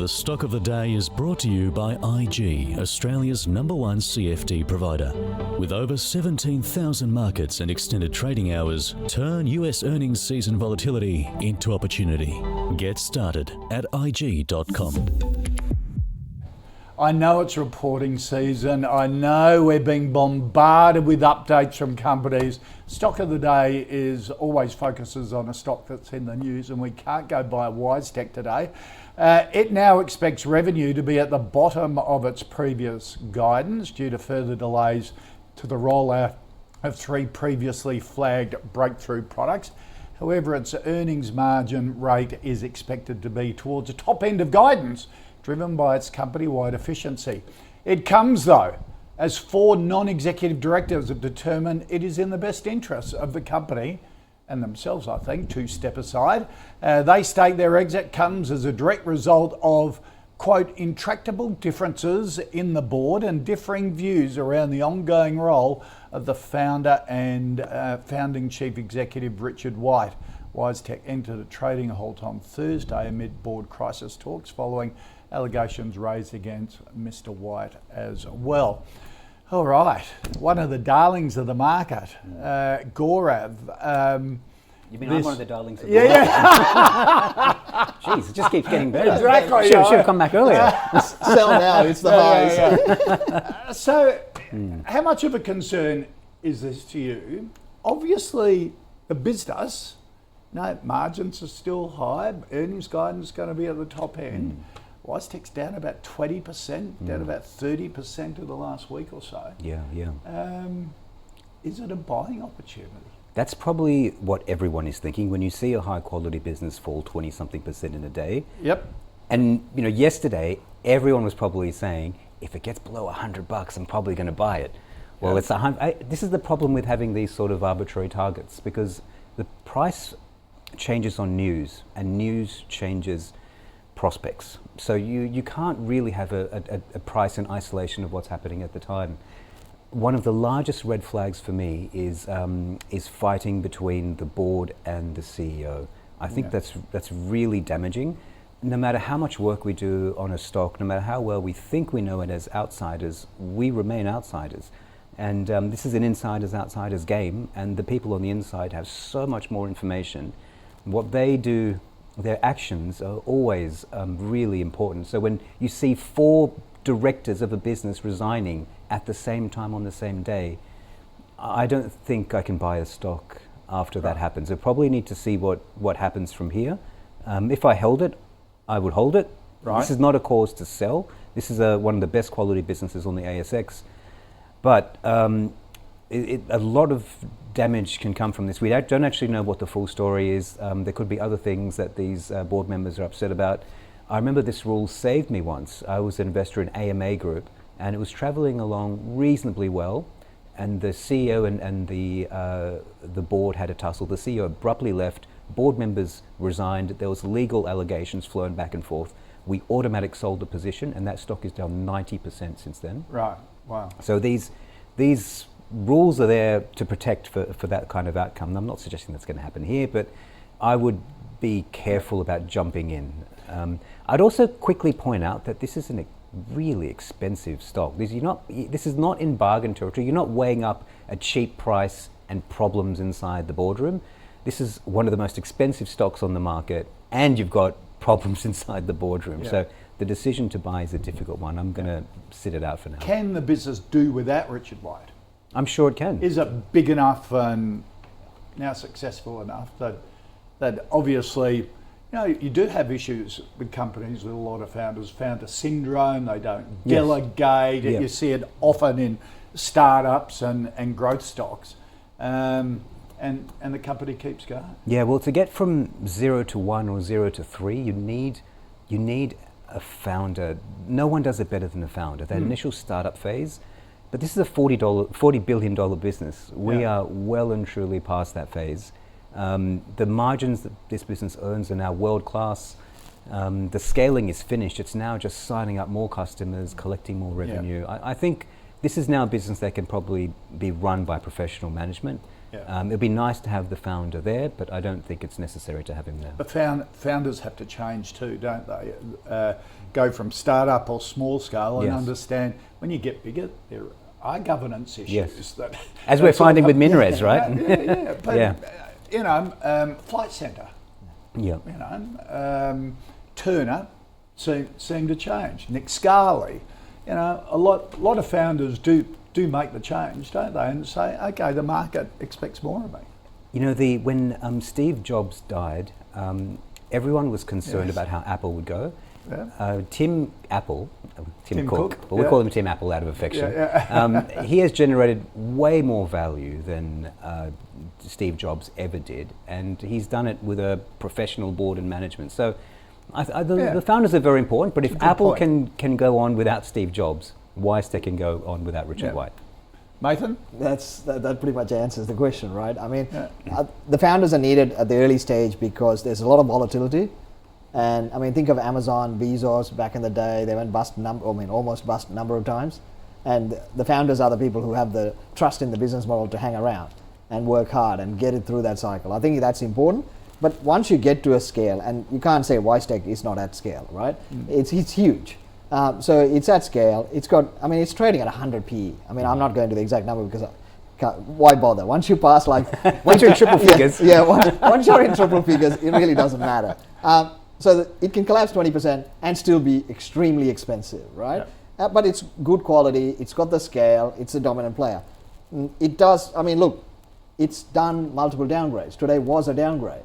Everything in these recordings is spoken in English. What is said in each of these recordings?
The Stock of the Day is brought to you by IG, Australia's #1 CFD provider. With over 17,000 markets and extended trading hours, turn US earnings season volatility into opportunity. Get started at IG.com. I know it's reporting season. I know we're being bombarded with updates from companies. Stock of the Day is always focuses on a stock that's in the news, and we can't go by WiseTech today. It now expects revenue to be at the bottom of its previous guidance due to further delays to the rollout of 3 previously flagged breakthrough products. However, its earnings margin rate is expected to be towards the top end of guidance, driven by its company-wide efficiency. It comes, though, as 4 non-executive directors have determined it is in the best interests of the company and themselves, I think, to step aside. They state their exit comes as a direct result of, quote, intractable differences in the board and differing views around the ongoing role of the founder and founding chief executive Richard White. WiseTech entered a trading halt on Thursday amid board crisis talks following allegations raised against Mr. White as well. All right, one of the darlings of the market, Gaurav. You mean I'm one of the darlings of the market? Yeah. Jeez, it just keeps getting better. Exactly. Should have come back earlier. Sell now, it's the highs. So, how much of a concern is this to you? Obviously, the business, margins are still high, earnings guidance is going to be at the top end. WiseTech's down about 20%, down about 30% of the last week or so. Yeah. Is it a buying opportunity? That's probably what everyone is thinking when you see a high quality business fall 20-something% in a day. Yep. And yesterday, everyone was probably saying, if it gets below $100, I'm probably going to buy it. Well, it's this is the problem with having these sort of arbitrary targets, because the price changes on news, and news changes prospects. So you can't really have a price in isolation of what's happening at the time. One of the largest red flags for me is fighting between the board and the CEO. I think that's really damaging. No matter how much work we do on a stock, no matter how well we think we know it as outsiders, we remain outsiders. And this is an insiders-outsiders game, and the people on the inside have so much more information. What they do, their actions are always really important. So when you see 4 directors of a business resigning at the same time on the same day, I don't think I can buy a stock after that happens. I probably need to see what happens from here. If I held it, I would hold it. Right. This is not a cause to sell. This is one of the best quality businesses on the ASX. But a lot of damage can come from this. We don't actually know what the full story is. There could be other things that these board members are upset about. I remember this rule saved me once. I was an investor in AMA Group, and it was traveling along reasonably well, and the CEO and the board had a tussle. The CEO abruptly left, board members resigned, there was legal allegations flown back and forth. We automatic sold the position, and that stock is down 90% since then. Right, wow. So these rules are there to protect for that kind of outcome. I'm not suggesting that's going to happen here, but I would be careful about jumping in. I'd also quickly point out that this is a really expensive stock. This is not in bargain territory. You're not weighing up a cheap price and problems inside the boardroom. This is one of the most expensive stocks on the market, and you've got problems inside the boardroom. So the decision to buy is a difficult one. I'm going to sit it out for now. Can the business do without Richard White? I'm sure it can. Is it big enough and now successful enough that obviously, you do have issues with companies with a lot of founders, founder syndrome, they don't delegate, you see it often in startups and growth stocks, and the company keeps going. Yeah, well, to get from 0 to 1 or 0 to 3, you need a founder. No one does it better than a founder. That initial startup phase. But this is a $40 billion business. We are well and truly past that phase. The margins that this business earns are now world class. The scaling is finished. It's now just signing up more customers, collecting more revenue. I think this is now a business that can probably be run by professional management. Yeah. It'd be nice to have the founder there, but I don't think it's necessary to have him there. But founders have to change too, don't they? Go from startup or small scale and Yes. understand when you get bigger, there are governance issues. Yes. That, As we're finding with MinRes, right? Yeah. But, Yeah. Flight Centre, Yeah. Turner seemed to change. Nick Scarley, a lot of founders do make the change, don't they? And say, okay, the market expects more of me. When Steve Jobs died, everyone was concerned Yes. about how Apple would go. Yeah. Tim Tim Cook, Cook, but we yeah. call him Tim Apple out of affection. Yeah. He has generated way more value than Steve Jobs ever did, and he's done it with a professional board and management. So the founders are very important, but if Apple can go on without Steve Jobs, WiseTech can go on without Richard White. Nathan? That pretty much answers the question, right? I mean, the founders are needed at the early stage because there's a lot of volatility. And I mean, think of Amazon, Bezos back in the day, they went almost bust a number of times. And the founders are the people who have the trust in the business model to hang around and work hard and get it through that cycle. I think that's important. But once you get to a scale, and you can't say WiseTech is not at scale, right? It's huge. So it's at scale. It's trading at 100 PE. I mean, I'm not going to the exact number because why bother? Once you pass once you're in triple figures. Once you're in triple figures, it really doesn't matter. So it can collapse 20% and still be extremely expensive, right? Yeah. But it's good quality. It's got the scale. It's a dominant player. It does. I mean, look, it's done multiple downgrades. Today was a downgrade.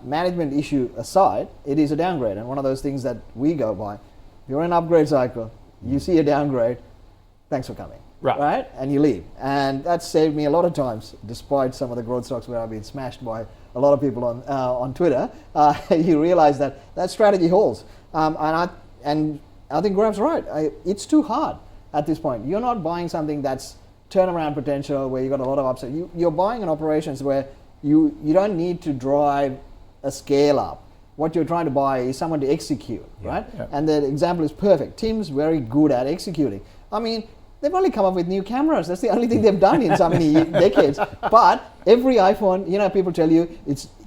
Management issue aside, it is a downgrade, and one of those things that we go by. You're in an upgrade cycle, you see a downgrade, thanks for coming, right? And you leave. And that saved me a lot of times, despite some of the growth stocks where I've been smashed by a lot of people on Twitter. You realize that strategy holds. And I think Graham's right. It's too hard at this point. You're not buying something that's turnaround potential where you've got a lot of upside. You're buying an operations where you don't need to drive a scale up. What you're trying to buy is someone to execute, right? Yeah. And the example is perfect. Tim's very good at executing. I mean, they've only come up with new cameras. That's the only thing they've done in so many decades. But every iPhone, people tell you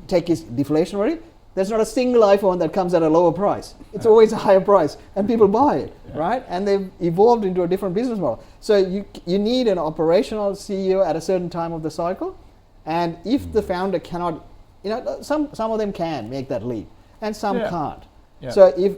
tech is deflationary. There's not a single iPhone that comes at a lower price. It's always a higher price, and people buy it, right? And they've evolved into a different business model. So you need an operational CEO at a certain time of the cycle, and if the founder cannot, some of them can make that leap, and some can't. Yeah. So if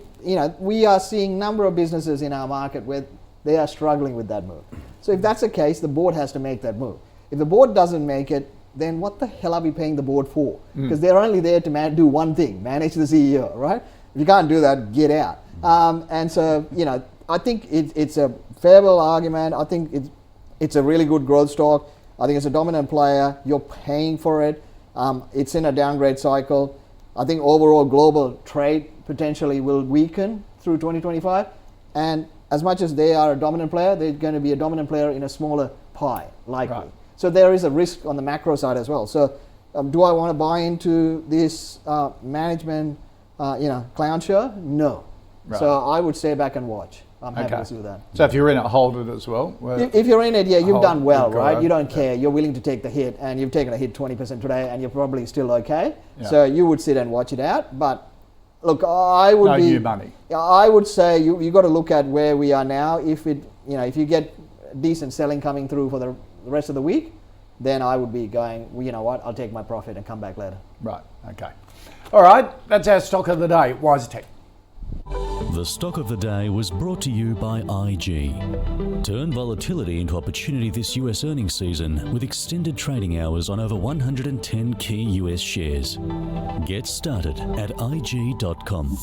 we are seeing a number of businesses in our market where they are struggling with that move. So if that's the case, the board has to make that move. If the board doesn't make it, then what the hell are we paying the board for? Because they're only there to do one thing, manage the CEO, right? If you can't do that, get out. And so, I think it's a favorable argument. I think it's a really good growth stock. I think it's a dominant player. You're paying for it. It's in a downgrade cycle. I think overall global trade potentially will weaken through 2025. And as much as they are a dominant player, they're going to be a dominant player in a smaller pie, likely. Right. So there is a risk on the macro side as well. So do I want to buy into this management, clown show? No. Right. So I would stay back and watch. I'm happy to do that. So if you're in it, hold it as well? If you're in it, you've done well, right? You don't care. You're willing to take the hit, and you've taken a hit 20% today, and you're probably still okay. Yeah. So you would sit and watch it out. But look, I would no new money. I would say you got to look at where we are now. If you get decent selling coming through for the rest of the week, then I would be going, well, you know what, I'll take my profit and come back later. Right, okay. All right, that's our stock of the day, WiseTech. The stock of the day was brought to you by IG. Turn volatility into opportunity this US earnings season with extended trading hours on over 110 key US shares. Get started at IG.com.